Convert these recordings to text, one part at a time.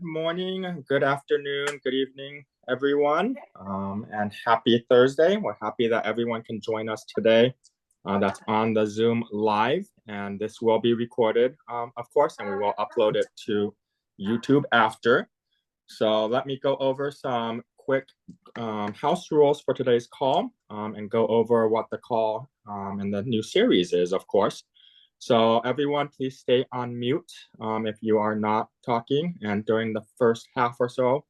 Morning, good afternoon, good evening, everyone, and happy Thursday. We're happy that everyone can join us today. That's on the Zoom live, and this will be recorded, of course, and we will upload it to YouTube after. So let me go over some quick house rules for today's call and go over what the call and the new series is, of course. So everyone, please stay on mute if you are not talking. And during the first half or so,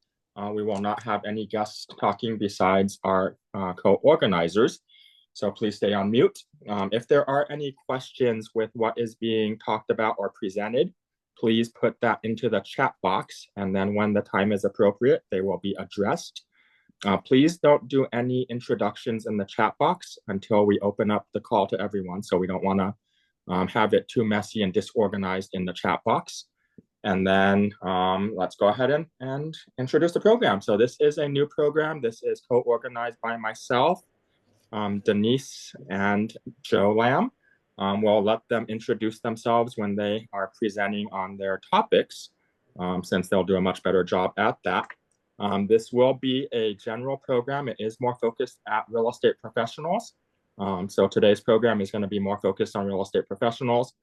we will not have any guests talking besides our co-organizers. So please stay on mute. If there are any questions with what is being talked about or presented, please put that into the chat box. And then when the time is appropriate, they will be addressed. Please don't do any introductions in the chat box until we open up the call to everyone. So we don't want to have it too messy and disorganized in the chat box. And then let's go ahead and introduce the program. So this is a new program. This is co-organized by myself, Denise, and Joe Lamb. We'll let them introduce themselves when they are presenting on their topics, since they'll do a much better job at that. This will be a general program. It is more focused at real estate professionals. So today's program is going to be more focused on real estate professionals.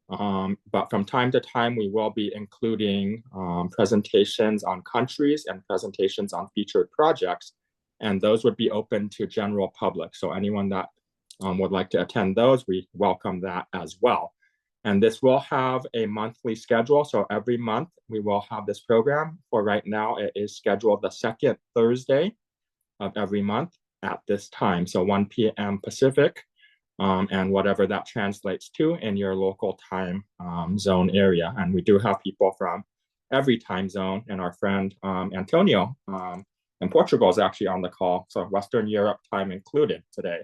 But from time to time, we will be including presentations on countries and presentations on featured projects. And those would be open to general public. So anyone that would like to attend those, we welcome that as well. And this will have a monthly schedule. So every month we will have this program. For right now, it is scheduled the second Thursday of every month at this time. So 1 p.m. Pacific, and whatever that translates to in your local time zone area. And we do have people from every time zone, and our friend Antonio in Portugal is actually on the call. So Western Europe time included today.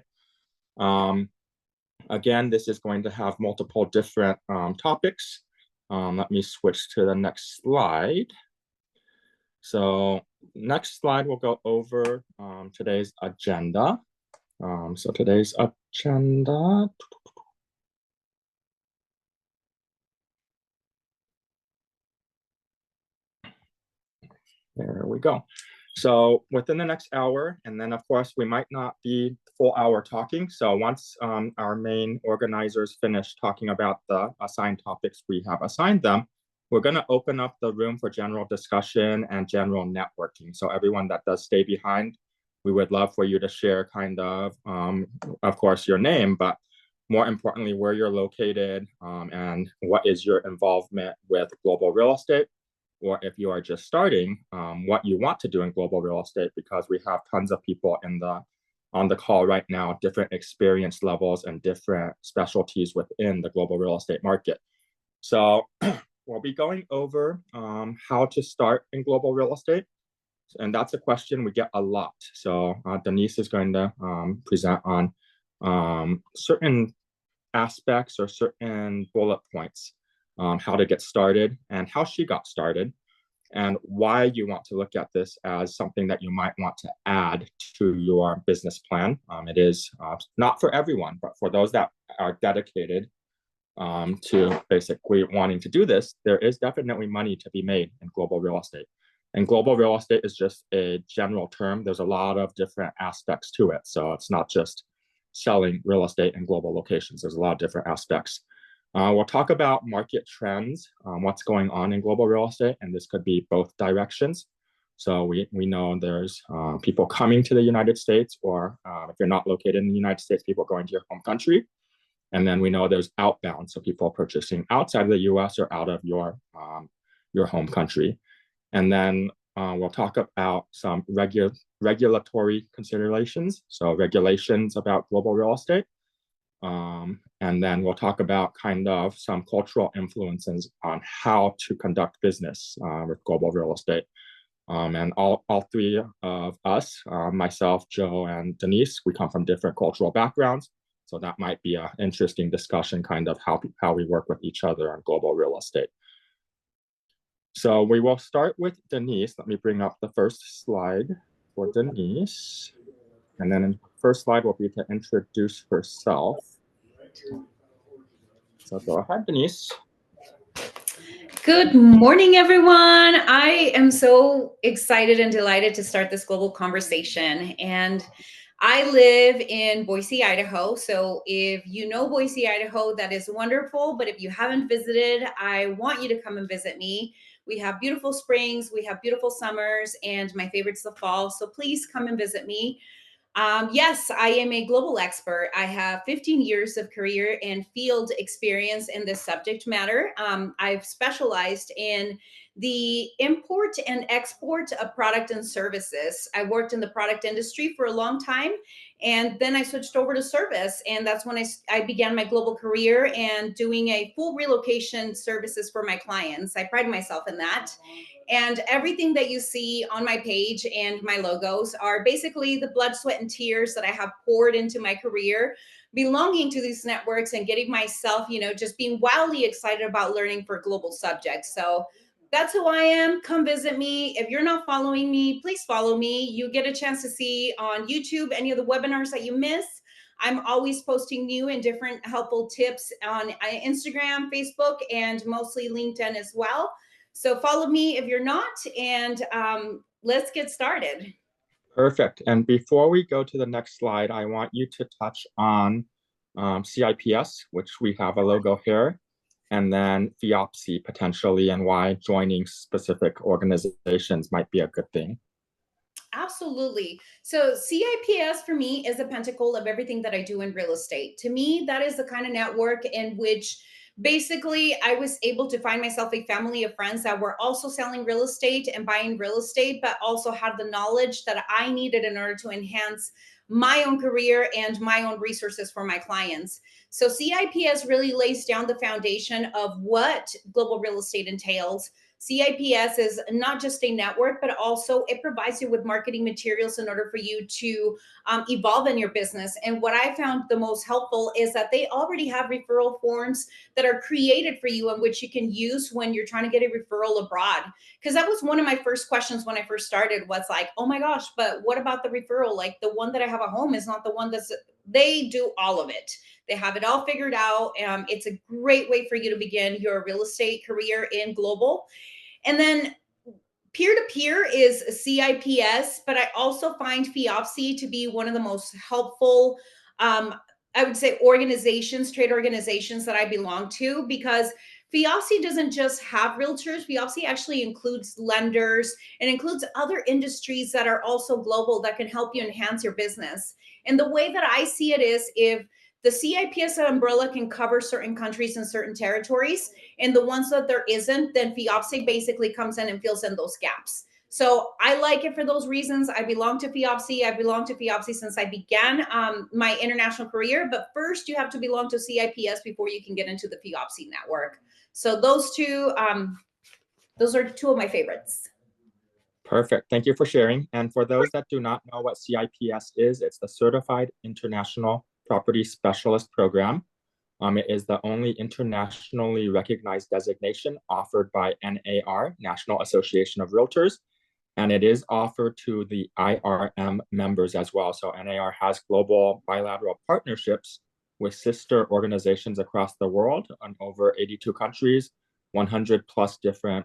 Again, this is going to have multiple different topics. Let me switch to the next slide. So next slide, we'll go over today's agenda. So today's agenda. There we go. So within the next hour, and then of course we might not be full hour talking. So once our main organizers finish talking about the assigned topics we have assigned them, we're going to open up the room for general discussion and general networking. So everyone that does stay behind, we would love for you to share kind of course, your name, but more importantly, where you're located and what is your involvement with global real estate, or if you are just starting, what you want to do in global real estate, because we have tons of people on the call right now, different experience levels and different specialties within the global real estate market. So we'll be going over how to start in global real estate. And that's a question we get a lot. So Denise is going to present on certain aspects or certain bullet points, how to get started and how she got started, and why you want to look at this as something that you might want to add to your business plan. It is not for everyone, but for those that are dedicated to basically wanting to do this, there is definitely money to be made in global real estate. And global real estate is just a general term. There's a lot of different aspects to it. So it's not just selling real estate in global locations. There's a lot of different aspects. We'll talk about market trends, what's going on in global real estate, and this could be both directions. So we know there's people coming to the United States, or if you're not located in the United States, people going to your home country. And then we know there's outbound, so people purchasing outside of the US or out of your home country. And then we'll talk about some regulatory considerations, so regulations about global real estate. And then we'll talk about kind of some cultural influences on how to conduct business with global real estate. And all three of us, myself, Joe, and Denise, we come from different cultural backgrounds. So that might be an interesting discussion, kind of how we work with each other on global real estate. So we will start with Denise. Let me bring up the first slide for Denise. And then the first slide will be to introduce herself. So go ahead, Denise. Good morning, everyone. I am so excited and delighted to start this global conversation. And I live in Boise, Idaho. So if you know Boise, Idaho, that is wonderful. But if you haven't visited, I want you to come and visit me. We have beautiful springs, we have beautiful summers, and my favorite's the fall. So please come and visit me. Yes, I am a global expert. I have 15 years of career and field experience in this subject matter. I've specialized in the import and export of product and services. I worked in the product industry for a long time, and then I switched over to service. And that's when I began my global career and doing a full relocation services for my clients. I pride myself in that. And everything that you see on my page and my logos are basically the blood, sweat, and tears that I have poured into my career, belonging to these networks and getting myself, just being wildly excited about learning for global subjects. So that's who I am. Come visit me. If you're not following me, please follow me. You get a chance to see on YouTube any of the webinars that you miss. I'm always posting new and different helpful tips on Instagram, Facebook, and mostly LinkedIn as well. So follow me if you're not, and let's get started. Perfect. And before we go to the next slide, I want you to touch on CIPS, which we have a logo here, and then FIOPSI potentially, and why joining specific organizations might be a good thing. Absolutely. So CIPS for me is a pentacle of everything that I do in real estate. To me, that is the kind of network in which basically I was able to find myself a family of friends that were also selling real estate and buying real estate, but also had the knowledge that I needed in order to enhance my own career and my own resources for my clients. So CIPS really lays down the foundation of what global real estate entails. CIPS is not just a network, but also it provides you with marketing materials in order for you to evolve in your business. And what I found the most helpful is that they already have referral forms that are created for you and which you can use when you're trying to get a referral abroad. Because that was one of my first questions when I first started was like, oh my gosh, but what about the referral? Like the one that I have at home is not the one they do all of it. They have it all figured out. It's a great way for you to begin your real estate career in global. And then peer-to-peer is CIPS, but I also find FIOPSI to be one of the most helpful, I would say, trade organizations that I belong to, because FIOPSI doesn't just have realtors. FIOPSI actually includes lenders and includes other industries that are also global that can help you enhance your business. And the way that I see it is if the CIPS umbrella can cover certain countries and certain territories, and the ones that there isn't, then FIOPSI basically comes in and fills in those gaps. So I like it for those reasons. I belong to FIOPSI. I belong to FIOPSI since I began my international career. But first, you have to belong to CIPS before you can get into the FIOPSI network. So those are two of my favorites. Perfect. Thank you for sharing. And for those that do not know what CIPS is, it's the Certified International Property Specialist Program. It is the only internationally recognized designation offered by NAR, National Association of Realtors, and it is offered to the IRM members as well. So NAR has global bilateral partnerships with sister organizations across the world in over 82 countries, 100 plus different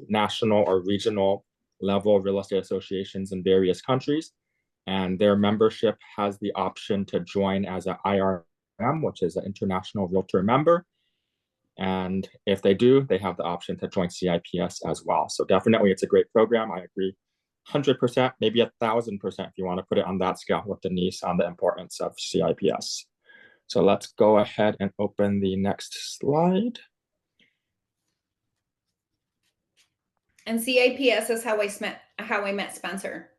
national or regional level real estate associations in various countries. And their membership has the option to join as an IRM, which is an international realtor member. And if they do, they have the option to join CIPS as well. So definitely it's a great program. I agree 100%, maybe 1,000% if you want to put it on that scale with Denise on the importance of CIPS. So let's go ahead and open the next slide. And CIPS is how I met Spencer.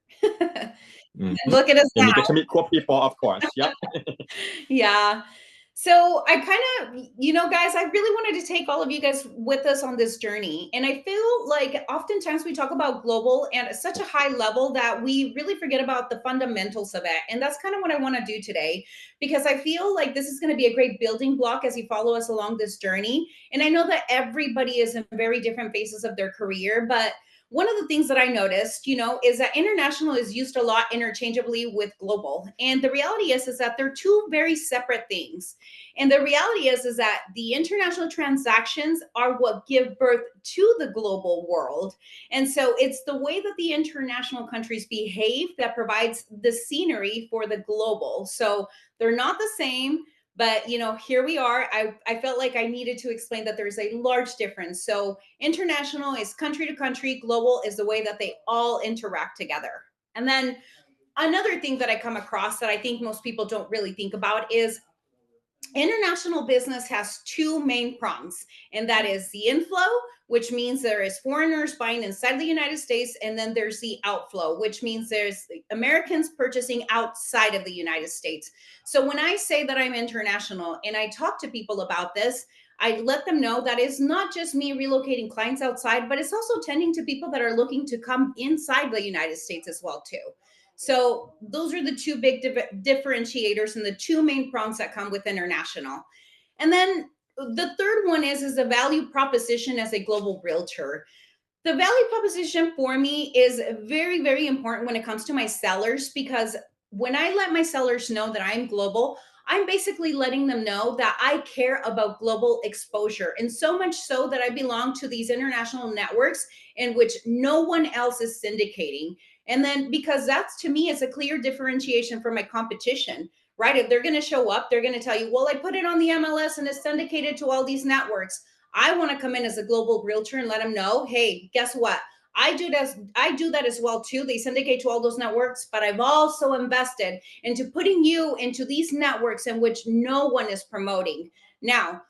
Mm-hmm. Look at us now. You get to meet cool people, of course. Yep. Yeah. So I kind of, guys, I really wanted to take all of you guys with us on this journey. And I feel like oftentimes we talk about global and at such a high level that we really forget about the fundamentals of it. And that's kind of what I want to do today, because I feel like this is going to be a great building block as you follow us along this journey. And I know that everybody is in very different phases of their career, but one of the things that I noticed, is that international is used a lot interchangeably with global. And the reality is that they're two very separate things. And the reality is that the international transactions are what give birth to the global world. And so it's the way that the international countries behave that provides the scenery for the global. So they're not the same, but here we are. I felt like I needed to explain that there's a large difference. So international is country to country, global is the way that they all interact together. And then another thing that I come across that I think most people don't really think about is international business has two main prongs, and that is the inflow, which means there is foreigners buying inside the United States, and then there's the outflow, which means there's Americans purchasing outside of the United States. So when I say that I'm international and I talk to people about this, I let them know that it's not just me relocating clients outside, but it's also tending to people that are looking to come inside the United States as well too. So those are the two big differentiators and the two main prongs that come with international. And then the third one is the value proposition as a global realtor. The value proposition for me is very, very important when it comes to my sellers, because when I let my sellers know that I'm global, I'm basically letting them know that I care about global exposure. And so much so that I belong to these international networks in which no one else is syndicating. And then because that's, to me, is a clear differentiation from my competition, right? If they're going to show up, they're going to tell you, well, I put it on the MLS and it's syndicated to all these networks. I want to come in as a global realtor and let them know, hey, guess what? I do that as well too. They syndicate to all those networks, but I've also invested into putting you into these networks in which no one is promoting. Now,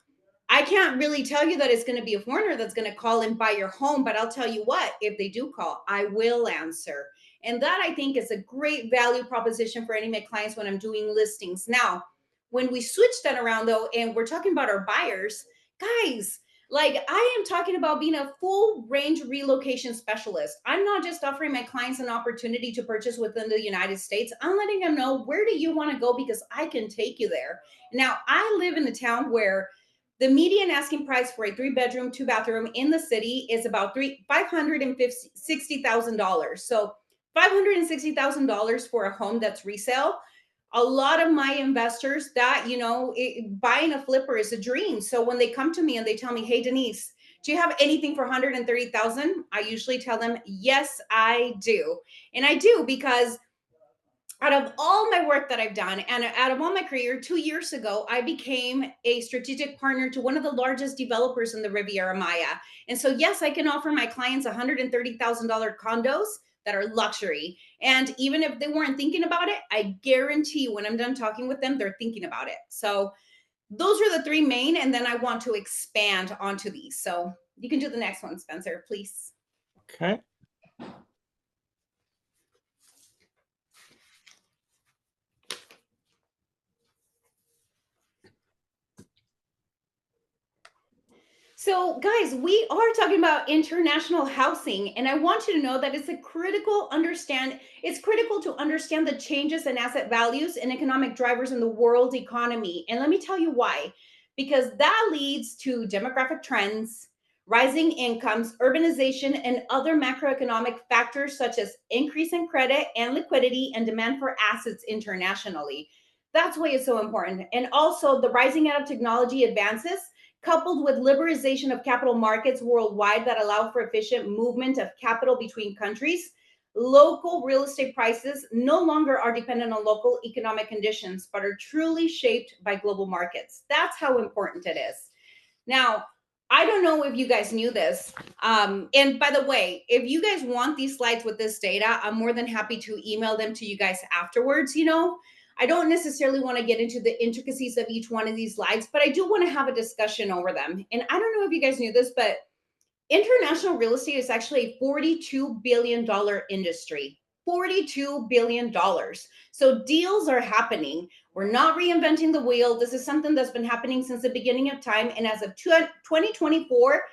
I can't really tell you that it's going to be a foreigner that's going to call and buy your home, but I'll tell you what, if they do call, I will answer. And that, I think, is a great value proposition for any of my clients when I'm doing listings. Now, when we switch that around though, and we're talking about our buyers, guys, like I am talking about being a full range relocation specialist. I'm not just offering my clients an opportunity to purchase within the United States. I'm letting them know, where do you want to go, because I can take you there. Now, I live in a town where the median asking price for a 3-bedroom, 2-bathroom in the city is about $560,000. So $560,000 for a home that's resale. A lot of my investors that, buying a flipper is a dream. So when they come to me and they tell me, hey, Denise, do you have anything for 130,000? I usually tell them, yes, I do. And I do because out of all my work that I've done and out of all my career, 2 years ago, I became a strategic partner to one of the largest developers in the Riviera Maya. And so, yes, I can offer my clients $130,000 condos that are luxury. And even if they weren't thinking about it, I guarantee when I'm done talking with them, they're thinking about it. So those are the three main, and then I want to expand onto these. So you can do the next one, Spencer, please. Okay. So, guys, we are talking about international housing, and I want you to know that it's critical to understand the changes in asset values and economic drivers in the world economy. And let me tell you why. Because that leads to demographic trends, rising incomes, urbanization, and other macroeconomic factors such as increase in credit and liquidity and demand for assets internationally. That's why it's so important. And also the rising out of technology advances coupled with liberalization of capital markets worldwide that allow for efficient movement of capital between countries, local real estate prices no longer are dependent on local economic conditions, but are truly shaped by global markets. That's how important it is. Now, I don't know if you guys knew this. And by the way, if you guys want these slides with this data, I'm more than happy to email them to you guys afterwards. I don't necessarily want to get into the intricacies of each one of these slides, but I do want to have a discussion over them. And I don't know if you guys knew this, but international real estate is actually a $42 billion industry. $42 billion. So deals are happening. We're not reinventing the wheel. This is something that's been happening since the beginning of time. And as of 2024,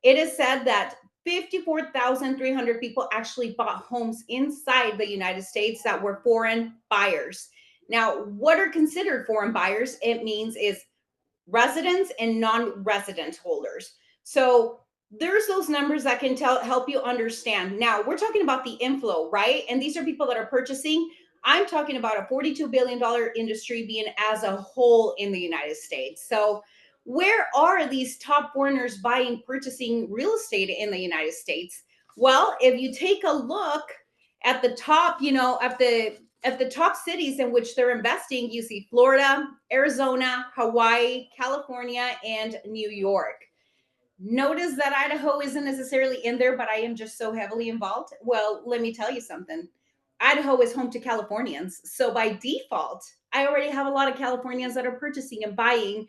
it is said that 54,300 people actually bought homes inside the United States that were foreign buyers. Now, what are considered foreign buyers? It means is residents and non-resident holders. So there's those numbers that can help you understand. Now we're talking about the inflow, right? And these are people that are purchasing. I'm talking about a $42 billion industry being as a whole in the United States. So where are these top foreigners buying, purchasing real estate in the United States? Well, if you take a look at the top, at the top cities in which they're investing, you see Florida, Arizona, Hawaii, California, and New York. Notice that Idaho isn't necessarily in there, but I am just so heavily involved. Well, let me tell you something. Idaho is home to Californians. So by default, I already have a lot of Californians that are purchasing and buying,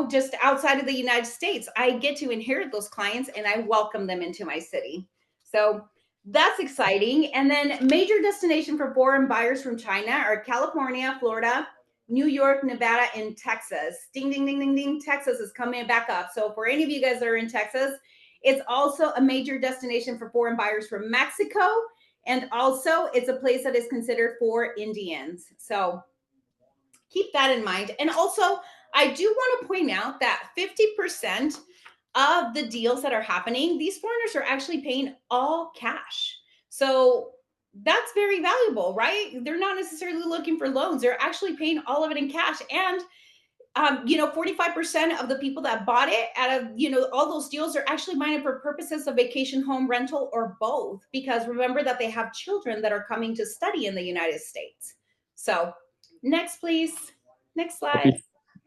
just outside of the United States. I get to inherit those clients and I welcome them into my city. So that's exciting. And then major destination for foreign buyers from China are California, Florida, New York, Nevada, and Texas. Ding, ding, ding, ding, ding. Texas is coming back up. So for any of you guys that are in Texas, it's also a major destination for foreign buyers from Mexico. And also it's a place that is considered for Indians. So keep that in mind. And also, I do want to point out that 50% of the deals that are happening, these foreigners are actually paying all cash. So that's very valuable, right? They're not necessarily looking for loans. They're actually paying all of it in cash. And 45% of the people that bought it out of, all those deals are actually buying it for purposes of vacation home rental or both, because remember that they have children that are coming to study in the United States. So next, please. Next slide.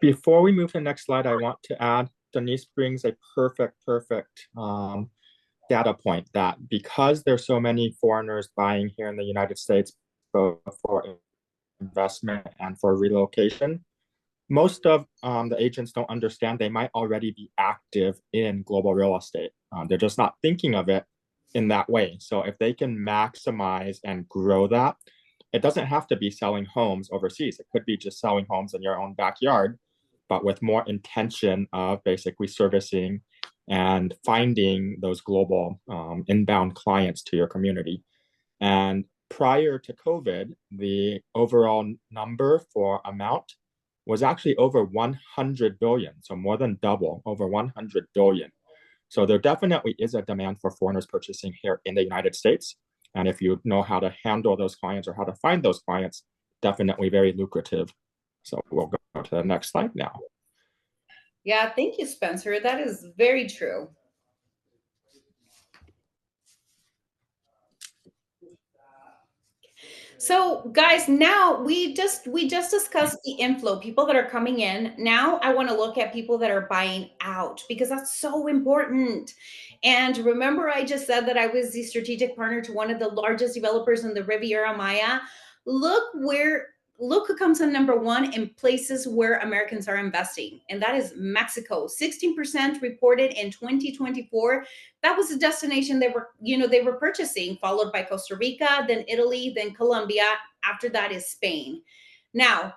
Before we move to the next slide, I want to add, Denise brings a perfect data point that because there's so many foreigners buying here in the United States, both for investment and for relocation, most of the agents don't understand they might already be active in global real estate. They're just not thinking of it in that way. So if they can maximize and grow that, it doesn't have to be selling homes overseas. It could be just selling homes in your own backyard, but with more intention of basically servicing and finding those global inbound clients to your community. And prior to COVID, the overall number for amount was actually over 100 billion. So more than double, over 100 billion. So there definitely is a demand for foreigners purchasing here in the United States. And if you know how to handle those clients or how to find those clients, definitely very lucrative. So we'll go to the next slide now. Yeah, thank you, Spencer. That is very true. So guys, now we just discussed the inflow, people that are coming in. Now I want to look at people that are buying out, because that's so important. And remember, I just said that I was the strategic partner to one of the largest developers in the Riviera Maya. Look who comes in number one in places where Americans are investing, and that is Mexico. 16% reported in 2024. That was the destination they were purchasing, followed by Costa Rica, then Italy, then Colombia. After that is Spain. Now,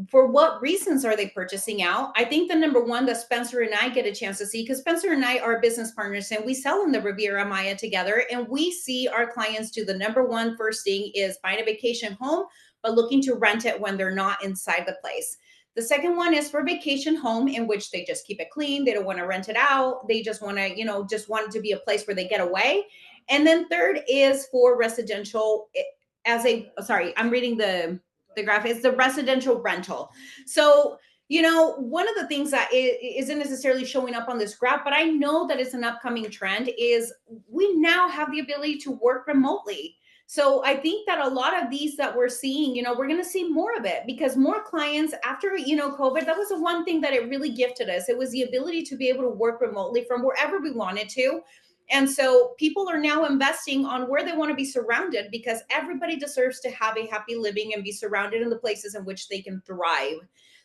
for what reasons are they purchasing out? I think the number one that Spencer and I get a chance to see, because Spencer and I are business partners and we sell in the Riviera Maya together, and we see our clients do the number one first thing is find a vacation home, but looking to rent it when they're not inside the place. The second one is for vacation home, in which they just keep it clean. They don't want to rent it out. They just want to, just want it to be a place where they get away. And then third is for residential I'm reading the graph, is the residential rental. So, one of the things that isn't necessarily showing up on this graph, but I know that it's an upcoming trend, is we now have the ability to work remotely. So I think that a lot of these that we're seeing, we're going to see more of it, because more clients after, COVID, that was the one thing that it really gifted us. It was the ability to be able to work remotely from wherever we wanted to. And so people are now investing on where they want to be surrounded, because everybody deserves to have a happy living and be surrounded in the places in which they can thrive.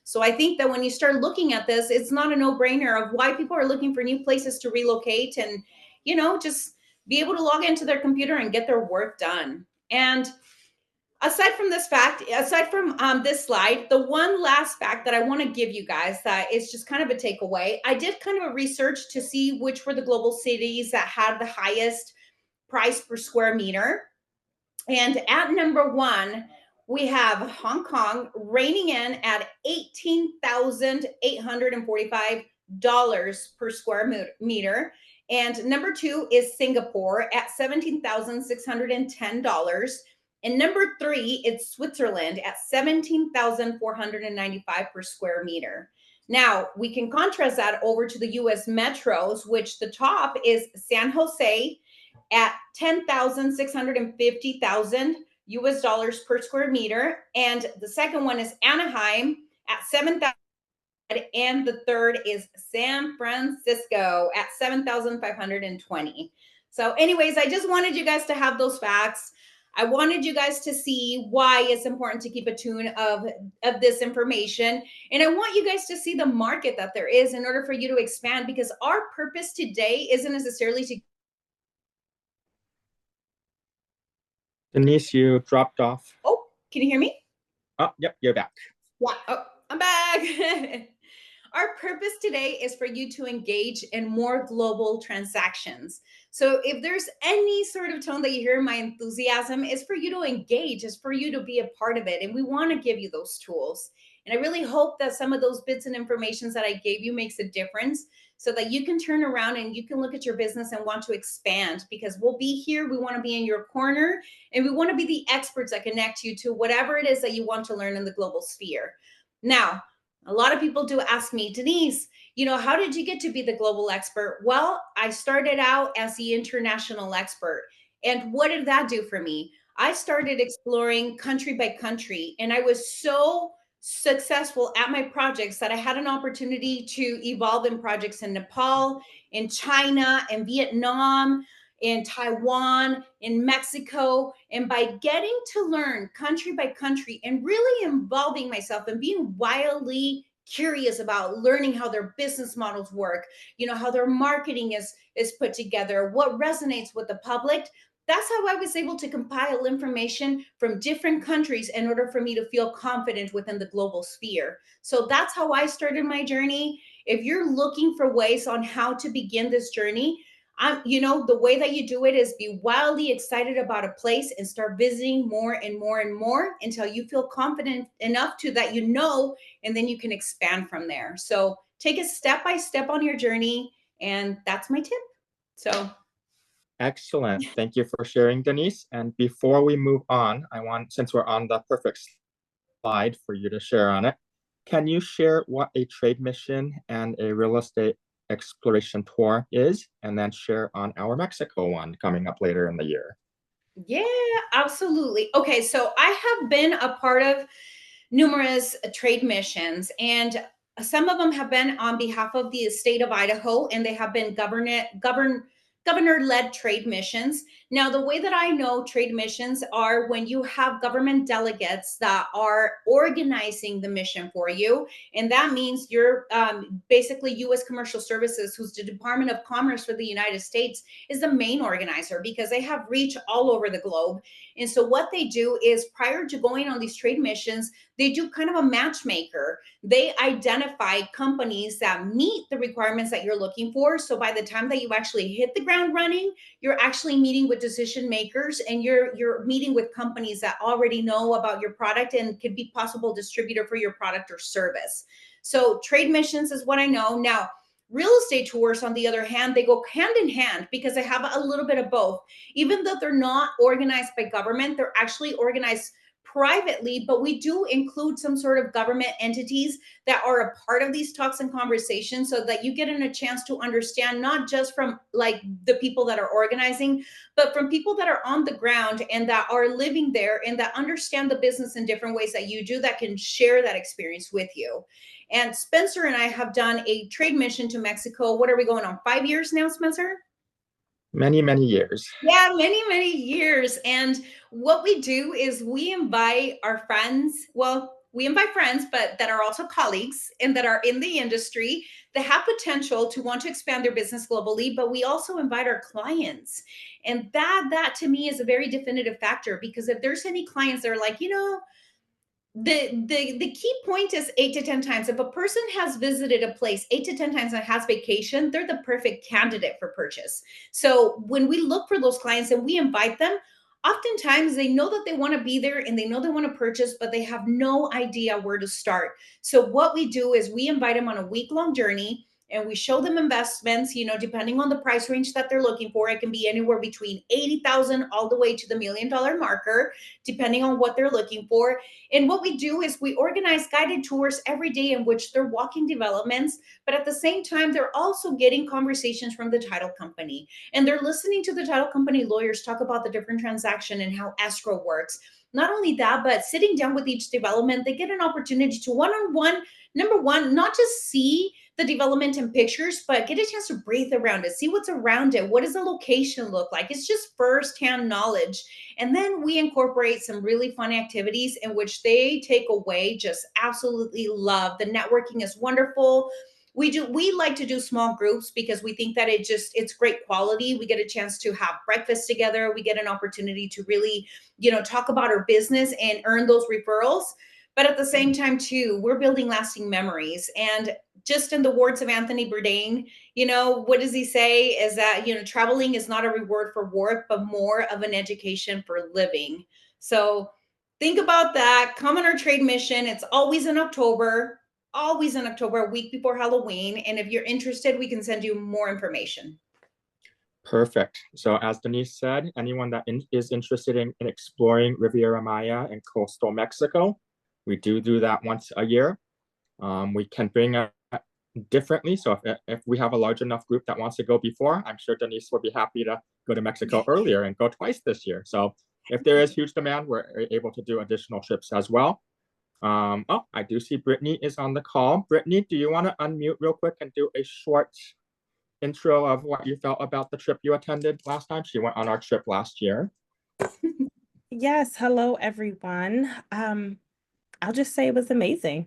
So I think that when you start looking at this, it's not a no-brainer of why people are looking for new places to relocate and, just be able to log into their computer and get their work done. And aside from this this slide, the one last fact that I want to give you guys that is just kind of a takeaway, I did kind of a research to see which were the global cities that had the highest price per square meter. And at number one, we have Hong Kong reigning in at $18,845 per square meter. And number two is Singapore at $17,610. And number three, it's Switzerland at 17,495 per square meter. Now, we can contrast that over to the US metros, which the top is San Jose at 10,650,000 US dollars per square meter. And the second one is Anaheim at 7,000, and the third is San Francisco at 7,520. So anyways, I just wanted you guys to have those facts. I wanted you guys to see why it's important to keep a tune of this information. And I want you guys to see the market that there is in order for you to expand, because our purpose today isn't necessarily to. Denise, you dropped off. Oh, can you hear me? Oh, yep, you're back. Yeah. Oh, I'm back. Our purpose today is for you to engage in more global transactions. So if there's any sort of tone that you hear in my enthusiasm, is for you to engage, is for you to be a part of it. And we want to give you those tools. And I really hope that some of those bits and informations that I gave you makes a difference, so that you can turn around and you can look at your business and want to expand, because we'll be here. We want to be in your corner, and we want to be the experts that connect you to whatever it is that you want to learn in the global sphere. Now, a lot of people do ask me, Denise, how did you get to be the global expert? Well, I started out as the international expert. And what did that do for me? I started exploring country by country, and I was so successful at my projects that I had an opportunity to evolve in projects in Nepal, in China, in Vietnam, in Taiwan, in Mexico. And by getting to learn country by country and really involving myself and being wildly curious about learning how their business models work, how their marketing is put together, what resonates with the public, that's how I was able to compile information from different countries in order for me to feel confident within the global sphere. So that's how I started my journey. If you're looking for ways on how to begin this journey, the way that you do it is be wildly excited about a place and start visiting more and more and more until you feel confident enough to that, and then you can expand from there. So take it step by step on your journey. And that's my tip. So Excellent. Thank you for sharing, Denise. And before we move on, since we're on the perfect slide for you to share on it, can you share what a trade mission and a real estate exploration tour is, and then share on our Mexico one coming up later in the year? Yeah, absolutely. Okay, so I have been a part of numerous trade missions, and some of them have been on behalf of the state of Idaho, and they have been governor-led trade missions. Now, the way that I know trade missions are when you have government delegates that are organizing the mission for you, and that means you're basically U.S. Commercial Services, who's the Department of Commerce for the United States, is the main organizer because they have reach all over the globe. And so what they do is, prior to going on these trade missions, they do kind of a matchmaker. They identify companies that meet the requirements that you're looking for. So by the time that you actually hit the ground running, you're actually meeting with decision makers, and you're meeting with companies that already know about your product and could be possible distributor for your product or service. So trade missions is what I know. Now, real estate tours, on the other hand, they go hand in hand because they have a little bit of both. Even though they're not organized by government, they're actually organized privately, but we do include some sort of government entities that are a part of these talks and conversations, so that you get in a chance to understand, not just from like the people that are organizing, but from people that are on the ground and that are living there and that understand the business in different ways that you do, that can share that experience with you. And Spencer and I have done a trade mission to Mexico. What are we going on? 5 years now, Spencer? Many, many years. Yeah, many, many years. And what we do is we invite our friends. Well, we invite friends, but that are also colleagues and that are in the industry that have potential to want to expand their business globally. But we also invite our clients. And that to me is a very definitive factor, because if there's any clients that are like, the key point is 8 to 10 times. If a person has visited a place 8 to 10 times and has vacation, they're the perfect candidate for purchase. So when we look for those clients and we invite them, oftentimes they know that they want to be there and they know they want to purchase, but they have no idea where to start. So what we do is we invite them on a week-long journey. and we show them investments, depending on the price range that they're looking for. It can be anywhere between 80,000 all the way to the $1 million marker, depending on what they're looking for. And what we do is we organize guided tours every day in which they're walking developments, but at the same time, they're also getting conversations from the title company. And they're listening to the title company lawyers talk about the different transaction and how escrow works. Not only that, but sitting down with each development, they get an opportunity to one-on-one, number one, not just see the development in pictures, but get a chance to breathe around it, see what's around it. What does the location look like? It's just firsthand knowledge. And then we incorporate some really fun activities in which they take away just absolutely love. The networking is wonderful. We like to do small groups because we think that it's great quality. We get a chance to have breakfast together. We get an opportunity to really, talk about our business and earn those referrals. But at the same time, too, we're building lasting memories. And just in the words of Anthony Bourdain, what does he say? Is that, traveling is not a reward for work, but more of an education for living. So think about that. Come on our trade mission. It's always in October, a week before Halloween. And if you're interested, we can send you more information. Perfect. So as Denise said, anyone that is interested in exploring Riviera Maya and coastal Mexico, we do that once a year. We can bring it differently. So if we have a large enough group that wants to go before, I'm sure Denise will be happy to go to Mexico earlier and go twice this year. So if there is huge demand, we're able to do additional trips as well. I do see Brittany is on the call. Brittany, do you want to unmute real quick and do a short intro of what you felt about the trip you attended last time? She went on our trip last year. Yes, hello everyone. I'll just say it was amazing.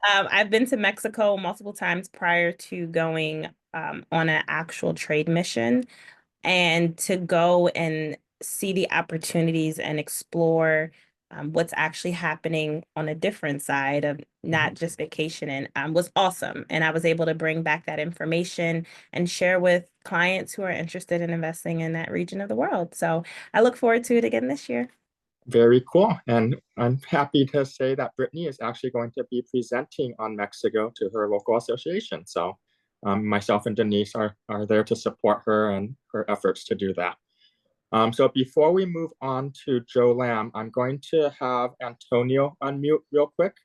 I've been to Mexico multiple times prior to going on an actual trade mission, and to go and see the opportunities and explore what's actually happening on a different side of not just vacationing was awesome. And I was able to bring back that information and share with clients who are interested in investing in that region of the world. So I look forward to it again this year. Very cool. And I'm happy to say that Brittany is actually going to be presenting on Mexico to her local association. So myself and Denise are there to support her and her efforts to do that. So before we move on to Joe Lamb, I'm going to have Antonio unmute real quick.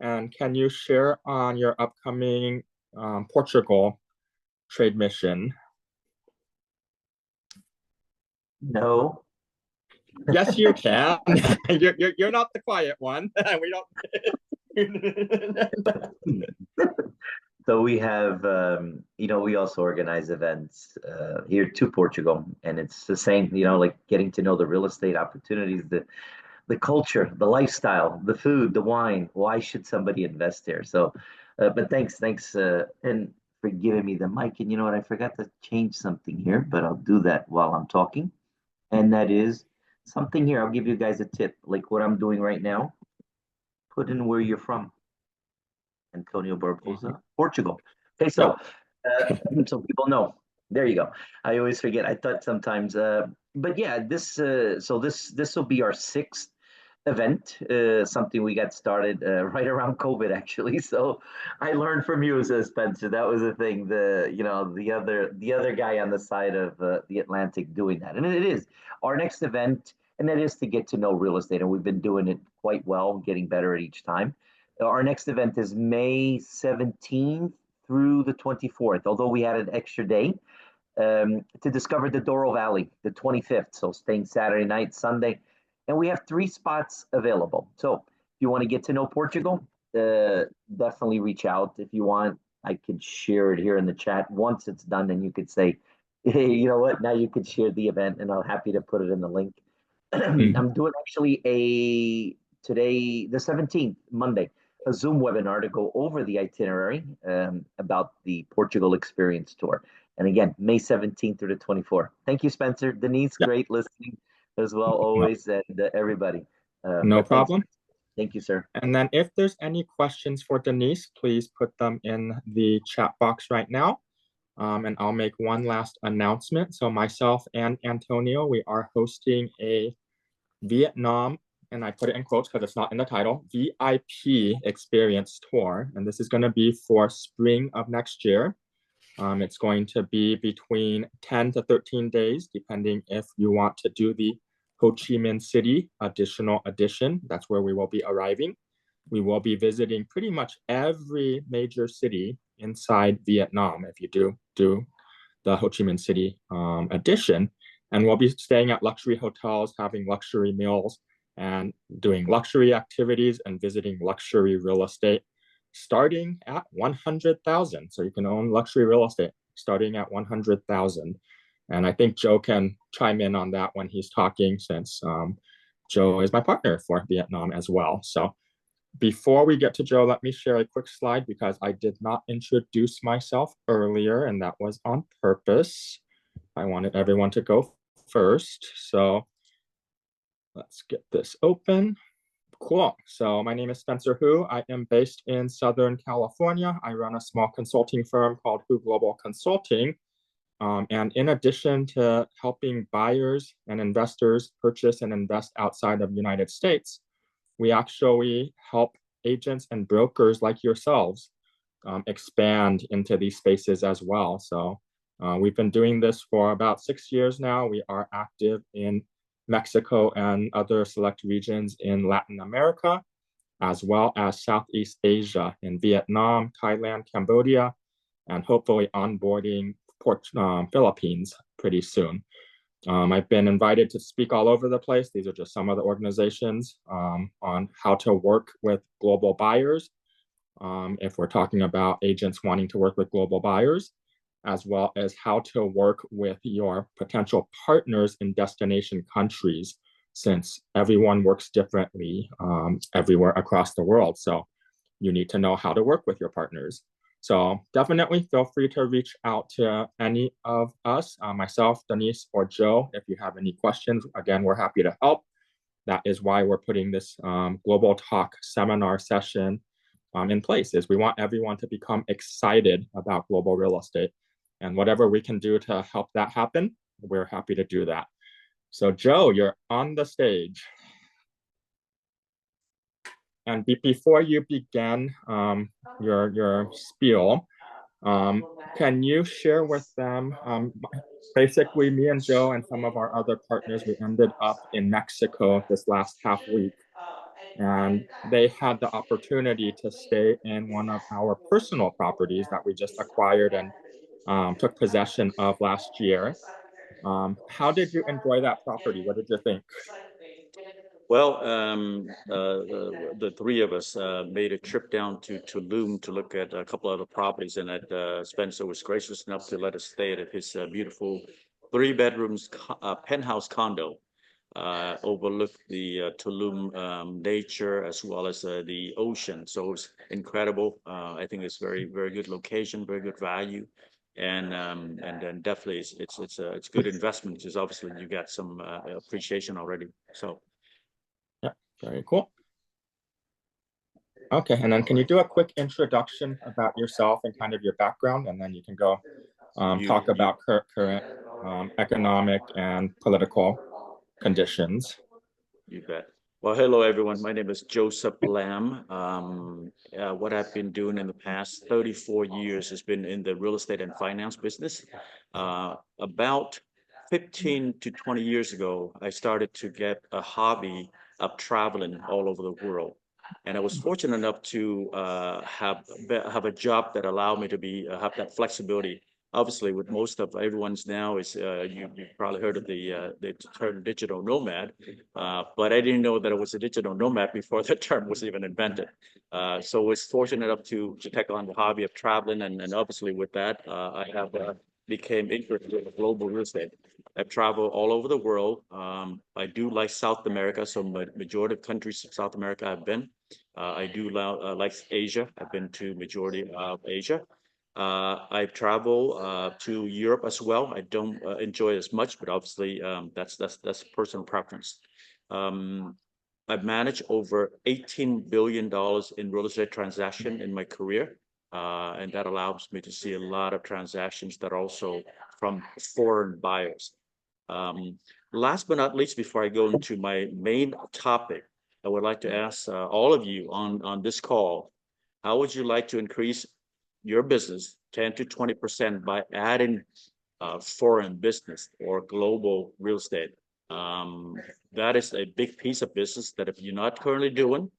And can you share on your upcoming Portugal trade mission? No. Yes, you can. You're not the quiet one. We don't. So we have, we also organize events here to Portugal, and it's the same, like getting to know the real estate opportunities, the culture, the lifestyle, the food, the wine. Why should somebody invest there? So, but thanks, and for giving me the mic. And you know what? I forgot to change something here, but I'll do that while I'm talking. And that is something here. I'll give you guys a tip, like what I'm doing right now. Put in where you're from. Antonio Barbosa, Portugal. Okay, so so people know. There you go. I always forget. I thought sometimes, but yeah, this will be our sixth event. Something we got started right around COVID, actually. So I learned from you, Spencer. That was the thing. The other guy on the side of the Atlantic doing that, and it is our next event, and that is to get to know real estate, and we've been doing it quite well, getting better at each time. Our next event is May 17th through the 24th, although we had an extra day to discover the Douro Valley, the 25th. So staying Saturday night, Sunday. And we have 3 spots available. So if you want to get to know Portugal, definitely reach out. If you want, I could share it here in the chat. Once it's done, then you could say, hey, you know what? Now you could share the event, and I'm happy to put it in the link. I'm doing actually today, the 17th, Monday, a Zoom webinar to go over the itinerary about the Portugal Experience Tour. And again, May 17th through the 24th. Thank you, Spencer. Denise, great listening as well, always, and everybody. No problem. Thank you, sir. And then if there's any questions for Denise, please put them in the chat box right now. And I'll make one last announcement. So myself and Antonio, we are hosting a Vietnam and I put it in quotes because it's not in the title, VIP experience tour. And this is going to be for spring of next year. It's going to be between 10 to 13 days, depending if you want to do the Ho Chi Minh City additional edition. That's where we will be arriving. We will be visiting pretty much every major city inside Vietnam if you do the Ho Chi Minh City edition. And we'll be staying at luxury hotels, having luxury meals, and doing luxury activities and visiting luxury real estate starting at 100,000. So you can own luxury real estate starting at 100,000. And I think Joe can chime in on that when he's talking, since Joe is my partner for Vietnam as well. So before we get to Joe, let me share a quick slide because I did not introduce myself earlier, and that was on purpose. I wanted everyone to go first. So let's get this open. Cool. So my name is Spencer Hu. I am based in Southern California. I run a small consulting firm called hoo.global Consulting. And in addition to helping buyers and investors purchase and invest outside of the United States, we actually help agents and brokers like yourselves expand into these spaces as well. So we've been doing this for about 6 years now. We are active in Mexico and other select regions in Latin America, as well as Southeast Asia in Vietnam, Thailand, Cambodia, and hopefully onboarding Philippines pretty soon. I've been invited to speak all over the place. These are just some of the organizations on how to work with global buyers. If we're talking about agents wanting to work with global buyers, as well as how to work with your potential partners in destination countries, since everyone works differently everywhere across the world. So you need to know how to work with your partners. So definitely feel free to reach out to any of us, myself, Denise, or Joe, if you have any questions. Again, we're happy to help. That is why we're putting this Global Talk seminar session in place, is we want everyone to become excited about global real estate. And whatever we can do to help that happen, we're happy to do that. So Joe, you're on the stage. And before you begin your spiel, can you share with them, basically me and Joe and some of our other partners, we ended up in Mexico this last half week, and they had the opportunity to stay in one of our personal properties that we just acquired and took possession of last year. How did you enjoy that property? What did you think? Well, the three of us made a trip down to Tulum to look at a couple of the properties, and that Spencer was gracious enough to let us stay at his beautiful 3 bedrooms penthouse condo. Overlooked the Tulum nature as well as the ocean, so it was incredible. I think it's very good location, very good value, and then definitely it's good investment because obviously you got some appreciation already. So. Yeah, very cool. Okay, and then can you do a quick introduction about yourself and kind of your background, and then you can go talk about current economic and political conditions. You bet. Well, hello everyone. My name is Joseph Lam. What I've been doing in the past 34 years has been in the real estate and finance business. About 15 to 20 years ago, I started to get a hobby of traveling all over the world. And I was fortunate enough to have a job that allowed me to have that flexibility. Obviously, with most of everyone's now is you've probably heard of the term digital nomad, but I didn't know that it was a digital nomad before the term was even invented. So I was fortunate enough to take on the hobby of traveling, and obviously with that, I have became interested in global real estate. I've traveled all over the world. I do like South America, so majority of countries in South America I've been. I do like Asia. I've been to majority of Asia. I travel to Europe as well. I don't enjoy it as much, but obviously that's personal preference. I've managed over $18 billion in real estate transaction in my career, and that allows me to see a lot of transactions that are also from foreign buyers. Last but not least, before I go into my main topic, I would like to ask all of you on this call, how would you like to increase your business 10 to 20% by adding foreign business or global real estate? That is a big piece of business that if you're not currently doing,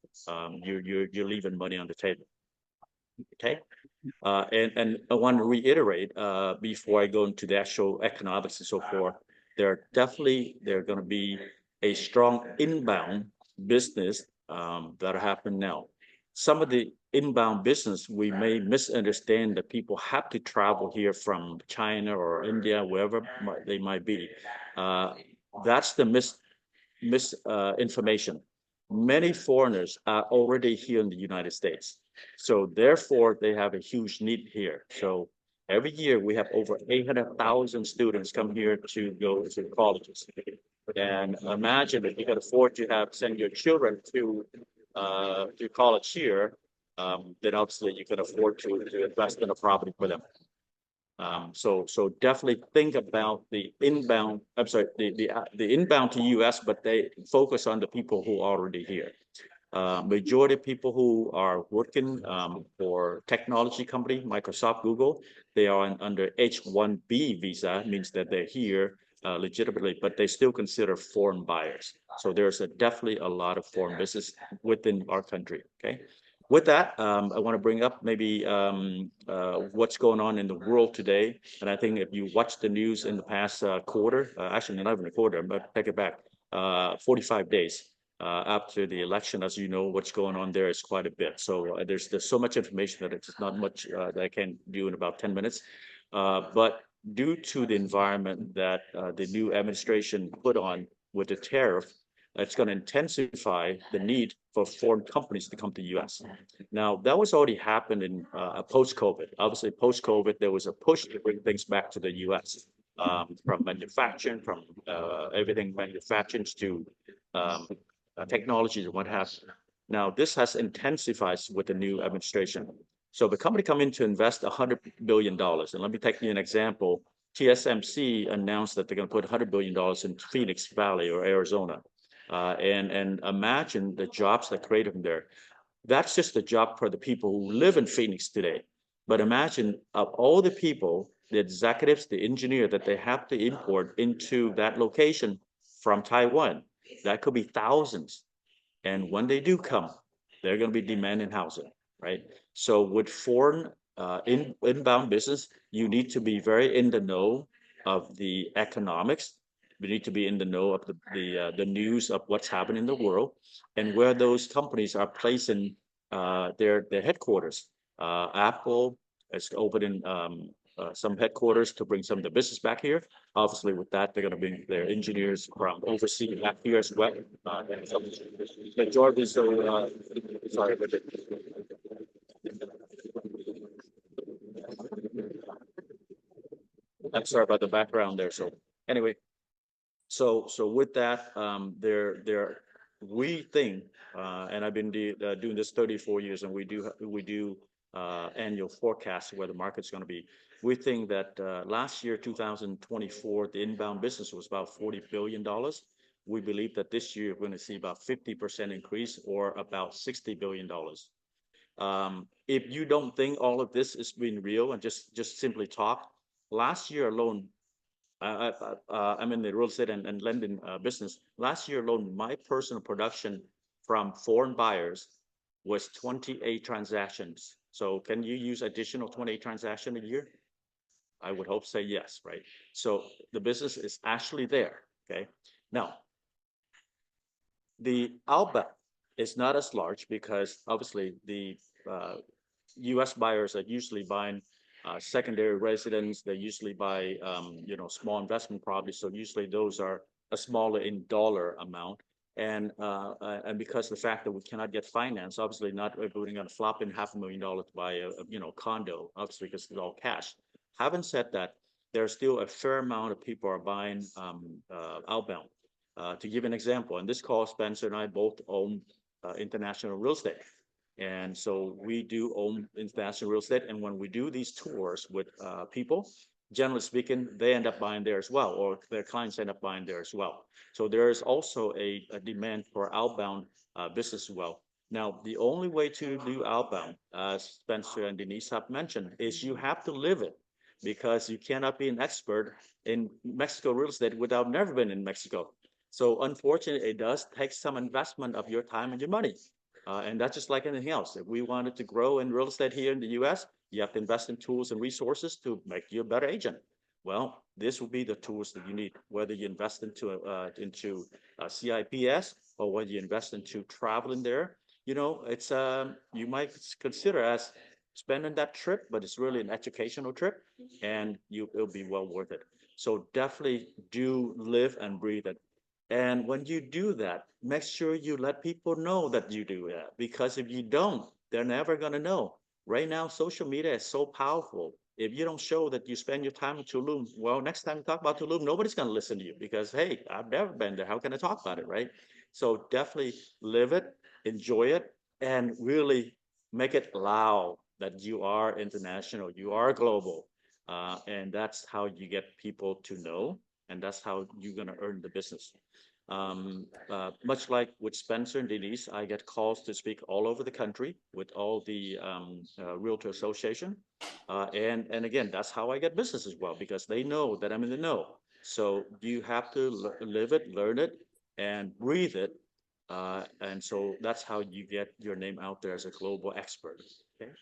you're leaving money on the table. Okay. And I want to reiterate before I go into the actual economics and so forth, there are going to be a strong inbound business that happen now. Some of the inbound business, we may misunderstand that people have to travel here from China or India, wherever they might be. That's the misinformation. Many foreigners are already here in the United States. So therefore, they have a huge need here. So every year we have over 800,000 students come here to go to colleges. And imagine if you can afford to send your children to college here, then obviously you can afford to invest in a property for them. So definitely think about the inbound. I'm sorry, the inbound to U.S., but they focus on the people who are already here. Majority of people who are working for technology company, Microsoft, Google, they are under H-1B visa, means that they're here legitimately, but they still consider foreign buyers. So there's definitely a lot of foreign business within our country. Okay. With that, I want to bring up maybe what's going on in the world today. And I think if you watch the news in the past quarter, actually not even a quarter, but take it back, 45 days after the election, as you know, what's going on there is quite a bit. So there's so much information that it's not much that I can do in about 10 minutes. But due to the environment that the new administration put on with the tariff, it's going to intensify the need for foreign companies to come to the U.S. Now, that was already happened in post-COVID. Obviously, post-COVID, there was a push to bring things back to the U.S. From manufacturing, from everything manufacturing to technologies and what have you. Now, this has intensified with the new administration. So the company come in to invest $100 billion. And let me take you an example. TSMC announced that they're going to put $100 billion in Phoenix Valley or Arizona. And imagine the jobs that created from there. That's just a job for the people who live in Phoenix today. But imagine of all the people, the executives, the engineer that they have to import into that location from Taiwan, that could be thousands. And when they do come, they're going to be demanding housing, right? So with foreign inbound business, you need to be very in the know of the economics. We need to be in the know of the news of what's happening in the world and where those companies are placing their headquarters. Apple is opening some headquarters to bring some of the business back here. Obviously, with that, they're going to bring their engineers from overseas back here as well. And so majority, so sorry. I'm sorry about the background there. So anyway, so with that, we think, and I've been doing this 34 years, and we do annual forecasts where the market's going to be. We think that last year, 2024, the inbound business was about $40 billion. We believe that this year we're going to see about 50% increase, or about $60 billion. If you don't think all of this is being real and just simply talk, last year alone, I'm in the real estate and lending business. Last year alone, my personal production from foreign buyers was 28 transactions. So can you use additional 28 transactions a year? I would hope say yes, right? So the business is actually there, okay? Now, the outbound is not as large because obviously the U.S. buyers are usually buying secondary residence. They usually buy, small investment properties. So usually those are a smaller in dollar amount. And because the fact that we cannot get finance, obviously not everybody going to flop in $500,000 to buy a condo, obviously because it's all cash. Having said that, there's still a fair amount of people are buying outbound. To give an example, in this call, Spencer and I both own international real estate. And so we do own international real estate. And when we do these tours with people, generally speaking, they end up buying there as well, or their clients end up buying there as well. So there is also a demand for outbound business as well. Now, the only way to do outbound, as Spencer and Denise have mentioned, is you have to live it, because you cannot be an expert in Mexico real estate without never been in Mexico. So unfortunately, it does take some investment of your time and your money. And that's just like anything else. If we wanted to grow in real estate here in the US, you have to invest in tools and resources to make you a better agent. Well, this will be the tools that you need, whether you invest into CIPS, or whether you invest into traveling there. You know, it's you might consider as spending that trip, but it's really an educational trip, and it'll be well worth it. So definitely do live and breathe it. And when you do that, make sure you let people know that you do that, because if you don't, they're never going to know. Right now, social media is so powerful. If you don't show that you spend your time in Tulum, well, next time you talk about Tulum, nobody's going to listen to you, because, hey, I've never been there. How can I talk about it, right? So definitely live it, enjoy it, and really make it loud that you are international, you are global. And that's how you get people to know, and that's how you're going to earn the business. Much like with Spencer and Denise, I get calls to speak all over the country with all the Realtor Association. And again, that's how I get business as well, because they know that I'm in the know. So you have to live it, learn it, and breathe it. And so that's how you get your name out there as a global expert. Okay.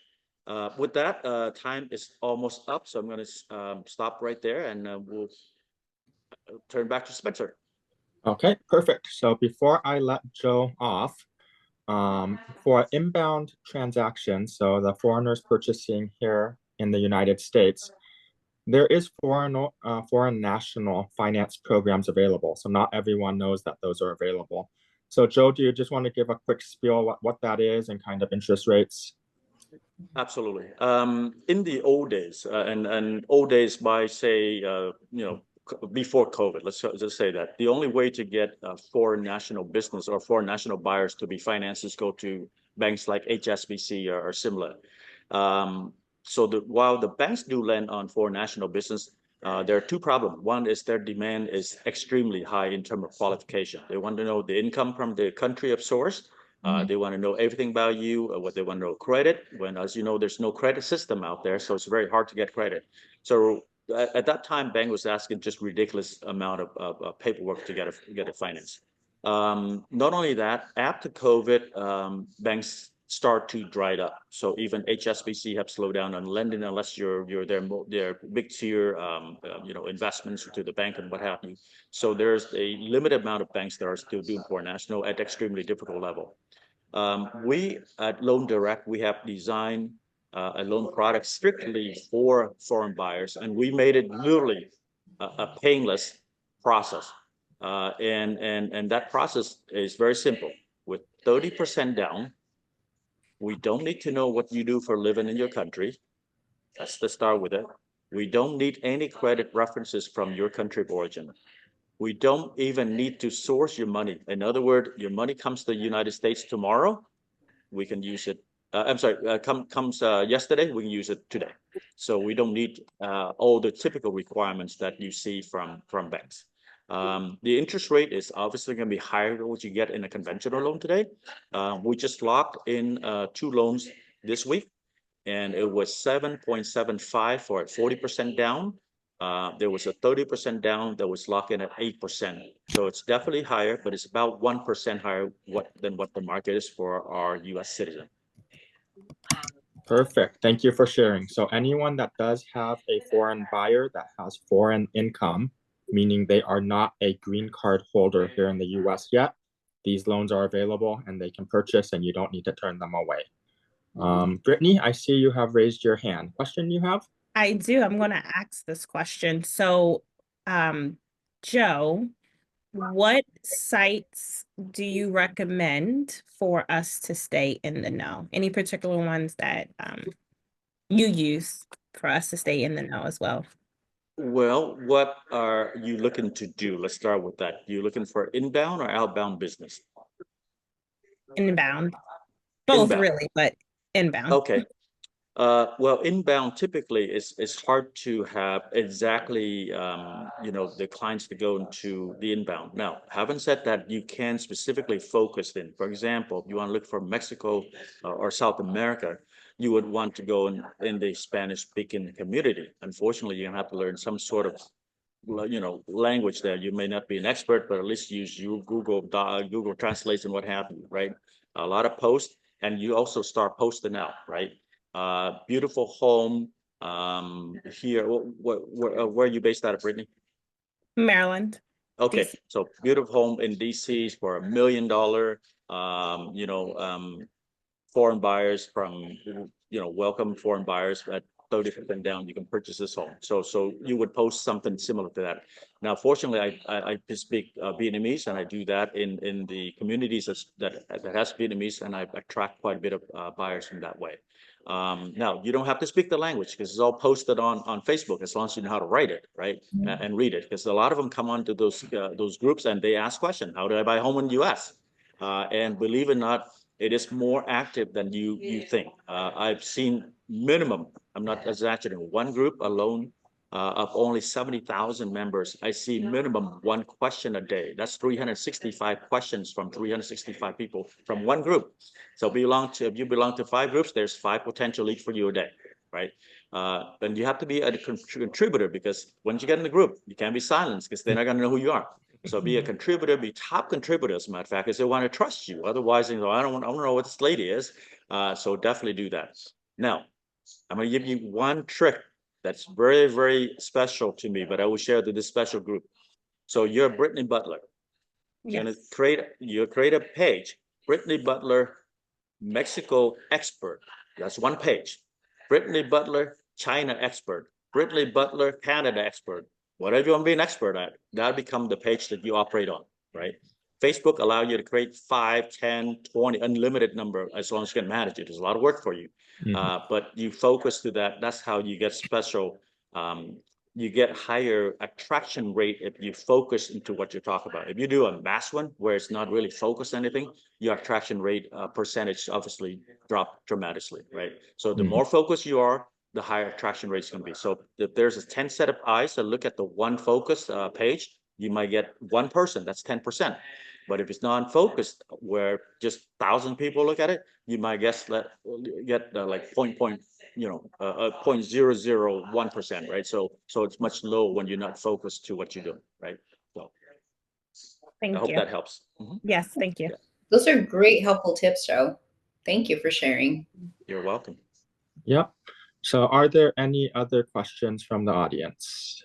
With that, time is almost up, so I'm going to stop right there, and we'll turn back to Spencer. Okay, perfect. So before I let Joe off, for inbound transactions, so the foreigners purchasing here in the United States, there is foreign national finance programs available. So not everyone knows that those are available. So Joe, do you just want to give a quick spiel what that is and kind of interest rates? Absolutely. In the old days, and old days by say, before COVID, let's just say that the only way to get foreign national business or foreign national buyers to be financed is go to banks like HSBC or similar. So while the banks do lend on foreign national business, there are two problems. One is their demand is extremely high in terms of qualification. They want to know the income from the country of source. They want to know everything about you, what they want to know credit, when, as you know, there's no credit system out there, so it's very hard to get credit. So at that time, bank was asking just ridiculous amount of paperwork to get a finance. Not only that, after COVID, banks start to dry up. So even HSBC have slowed down on lending unless you're their big tier investments to the bank and what have you. So there's a limited amount of banks that are still doing foreign national at extremely difficult level. We at Loan Direct, we have designed a loan product strictly for foreign buyers, and we made it literally a painless process. And that process is very simple. With 30% down, we don't need to know what you do for a living in your country. That's the start with it. We don't need any credit references from your country of origin. We don't even need to source your money. In other words, your money comes to the United States tomorrow, we can use it. Comes yesterday, we can use it today. So we don't need all the typical requirements that you see from banks. The interest rate is obviously going to be higher than what you get in a conventional loan today. We just locked in 2 loans this week, and it was 7.75 for 40% down. There was a 30% down that was locked in at 8%. So it's definitely higher, but it's about 1% higher than what the market is for our US citizen. Perfect. Thank you for sharing. So anyone that does have a foreign buyer that has foreign income, meaning they are not a green card holder here in the US yet, these loans are available and they can purchase, and you don't need to turn them away. Brittany, I see you have raised your hand. Question you have? I do. I'm going to ask this question. So, Joe, what sites do you recommend for us to stay in the know? Any particular ones that you use for us to stay in the know as well? Well, what are you looking to do? Let's start with that. You looking for inbound or outbound business? Inbound. Both Inbound. really, but inbound. Okay. Well, inbound typically it's hard to have exactly, the clients to go into the inbound. Now, having said that, you can specifically focus in. For example, if you want to look for Mexico or South America, you would want to go in the Spanish-speaking community. Unfortunately, you're gonna have to learn some sort of language there. You may not be an expert, but at least use your Google Translate and what have you, right? A lot of posts, and you also start posting out, right? Beautiful home here. Where are you based out of, Brittany? Maryland. Okay, DC. so beautiful home in DC for $1 million. Foreign buyers from, welcome foreign buyers at 30% down. You can purchase this home. So you would post something similar to that. Now, fortunately, I speak Vietnamese, and I do that in the communities that has Vietnamese, and I attract quite a bit of buyers from that way. Now, you don't have to speak the language because it's all posted on Facebook as long as you know how to write it, right? And read it, because a lot of them come onto those groups and they ask questions. How do I buy a home in the U.S.? And believe it or not, it is more active than you think. I've seen minimum, I'm not exaggerating, one group alone of only 70,000 members. I see minimum one question a day. That's 365 questions from 365 people from one group. So if you belong to 5 groups, there's 5 potential leads for you a day, right? And you have to be a contributor, because once you get in the group, you can't be silenced because they're not going to know who you are. So be a contributor, be top contributor, as a matter of fact, because they want to trust you. Otherwise, I don't know what this lady is. So definitely do that. Now, I'm going to give you one trick that's very, very special to me, but I will share to this special group. So you're Brittany Butler. You're going to create a page, Brittany Butler, Mexico expert. That's one page. Brittany Butler, China expert. Brittany Butler, Canada expert. Whatever you want to be an expert at, that'll become the page that you operate on, right? Facebook allow you to create 5, 10, 20, unlimited number, as long as you can manage it. There's a lot of work for you. But you focus to that. That's how you get special. You get higher attraction rate if you focus into what you talk about. If you do a mass one where it's not really focused on anything, your attraction rate percentage obviously drop dramatically, right? So the more focused you are, the higher attraction rate is going to be. So if there's a 10 set of eyes that look at the one focus page, you might get one person. That's 10%. But if it's non-focused, where just 1,000 people look at it, you might get like 0.001%, right? So it's much lower when you're not focused to what you're doing, right? So Thank you. I hope that helps. Yes, thank you. Yeah. Those are great, helpful tips, Joe. Thank you for sharing. You're welcome. Yep. So are there any other questions from the audience?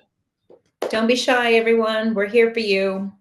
Don't be shy, everyone. We're here for you.